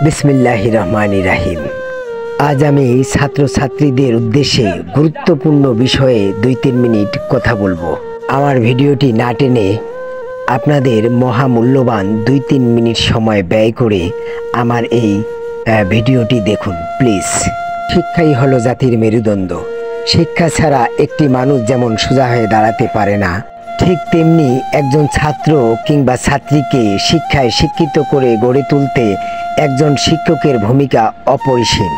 বিসমিল্লাহির রহমানির রহিম। আজ আমি ছাত্রছাত্রীদের উদ্দেশ্যে গুরুত্বপূর্ণ বিষয়ে 2-3 মিনিট কথা বলবো। আমার ভিডিওটি না টেনে আপনাদের মহামূল্যবান 2-3 মিনিট সময় ব্যয় করে আমার এই ভিডিওটি দেখুন প্লিজ। শিক্ষাই হলো জাতির মেরুদণ্ড। শিক্ষা ছাড়া একটি মানুষ যেমন সোজা হয়ে দাঁড়াতে পারে না, ঠিক তেমনি একজন ছাত্র কিংবা ছাত্রীকে শিক্ষায় শিক্ষিত করে গড়ে তুলতে একজন শিক্ষকের ভূমিকা অপরিসীম।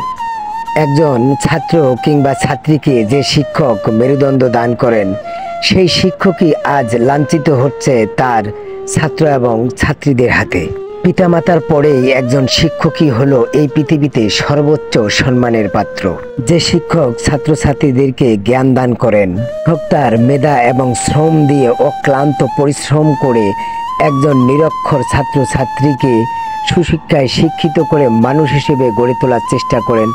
একজন ছাত্র কিংবা ছাত্রীকে যে শিক্ষক মেরুদণ্ড দান করেন, সেই শিক্ষকই আজ লাঞ্ছিত হচ্ছে তার ছাত্র এবং ছাত্রীদের হাতে। পিতামাতার পরেই একজন শিক্ষকই হলো এই পৃথিবীতে সর্বোচ্চ সম্মানের পাত্র। যে শিক্ষক ছাত্রছাত্রীদেরকে জ্ঞান দান করেন, শিক্ষক তার মেধা এবং শ্রম দিয়ে অক্লান্ত পরিশ্রম করে একজন নিরক্ষর ছাত্রছাত্রীকে সুশিক্ষায় শিক্ষিত করে মানুষ হিসেবে গড়ে তোলার চেষ্টা করেন,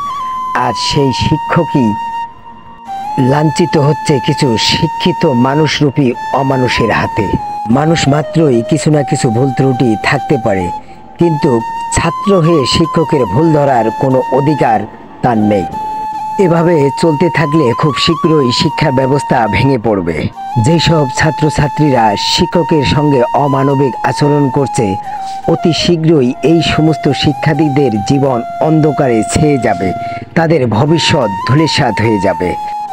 আর সেই শিক্ষকই লাঞ্ছিত হচ্ছে কিছু শিক্ষিত মানুষরূপী অমানুষের হাতে। মানুষ মাত্রই কিছু না কিছু ভুল ত্রুটি থাকতে পারে, কিন্তু ছাত্র হয়ে শিক্ষকের ভুল ধরার কোনো অধিকার তার নেই। এভাবে চলতে থাকলে খুব শীঘ্রই শিক্ষা ব্যবস্থা ভেঙে পড়বে। যেসব ছাত্রছাত্রীরা শিক্ষকের সঙ্গে অমানবিক আচরণ করছে, অতি শীঘ্রই এই সমস্ত শিক্ষার্থীদের জীবন অন্ধকারে ছেয়ে যাবে, তাদের ভবিষ্যৎ ধূলিসাৎ হয়ে যাবে।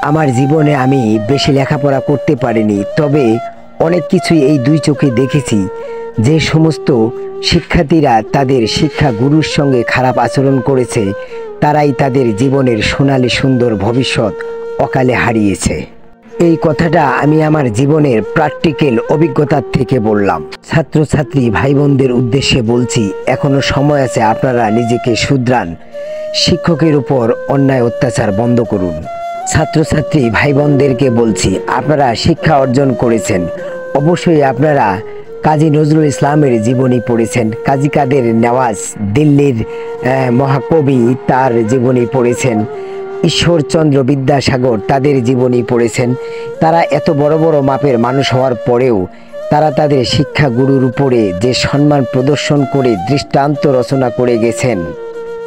আমার জীবনে আমি বেশি লেখাপড়া করতে পারিনি, তবে অনেক কিছুই এই 2 চোখে দেখেছি। যে সমস্ত শিক্ষার্থীরা তাদের শিক্ষা গুরুর সঙ্গে খারাপ আচরণ করেছে, তারাই তাদের জীবনের সোনালী সুন্দর ভবিষ্যৎ অকালে হারিয়েছে। এই কথাটা আমি আমার জীবনের প্র্যাকটিক্যাল অভিজ্ঞতার থেকে বললাম। ছাত্রছাত্রী ভাই বোনদের উদ্দেশ্যে বলছি, এখনো সময় আছে, আপনারা নিজেকে শুধরান। শিক্ষকের উপর অন্যায় অত্যাচার বন্ধ করুন। ছাত্রছাত্রী ভাই বোনদেরকে বলছি, আপনারা শিক্ষা অর্জন করেছেন, অবশ্যই আপনারা কাজী নজরুল ইসলামের জীবনী পড়েছেন, কাজী কাদের নেওয়াজ দিল্লির মহাকবি, তার জীবনী পড়েছেন, ঈশ্বরচন্দ্র বিদ্যাসাগর তাদের জীবনী পড়েছেন। তারা এত বড় বড় মাপের মানুষ হওয়ার পরেও তারা তাদের শিক্ষা গুরুর উপরে যে সম্মান প্রদর্শন করে দৃষ্টান্ত রচনা করে গেছেন,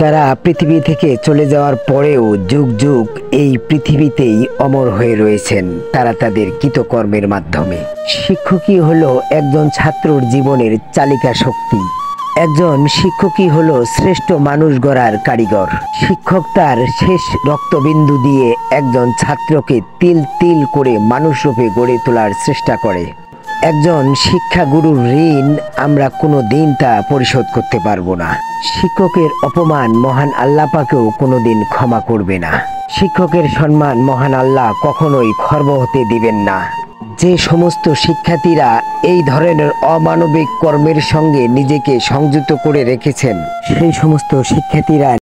তারা পৃথিবী থেকে চলে যাওয়ার পরেও যুগ যুগ এই পৃথিবীতেই অমর হয়ে রয়েছেন, তারা তাদের কৃতকর্মের মাধ্যমে। শিক্ষকই হলো একজন ছাত্রর জীবনের চালিকা শক্তি। একজন শিক্ষকই হলো শ্রেষ্ঠ মানুষ গড়ার কারিগর। শিক্ষক তার শেষ রক্তবিন্দু দিয়ে একজন ছাত্রকে তিল তিল করে মানুষরূপে গড়ে তোলার চেষ্টা করে। একজন শিক্ষাগুরুর ঋণ আমরা কোনো দিন তা পরিশোধ করতে পারবো না। শিক্ষকের অপমান মহান আল্লাহ পাকেও কোনোদিন ক্ষমা করবে না। শিক্ষকের সম্মান মহান আল্লাহ কখনোই খর্ব হতে দিবেন না। যে সমস্ত শিক্ষার্থীরা এই ধরনের অমানবিক কর্মের সঙ্গে নিজেকে সংযুক্ত করে রেখেছেন, সেই সমস্ত শিক্ষার্থীরা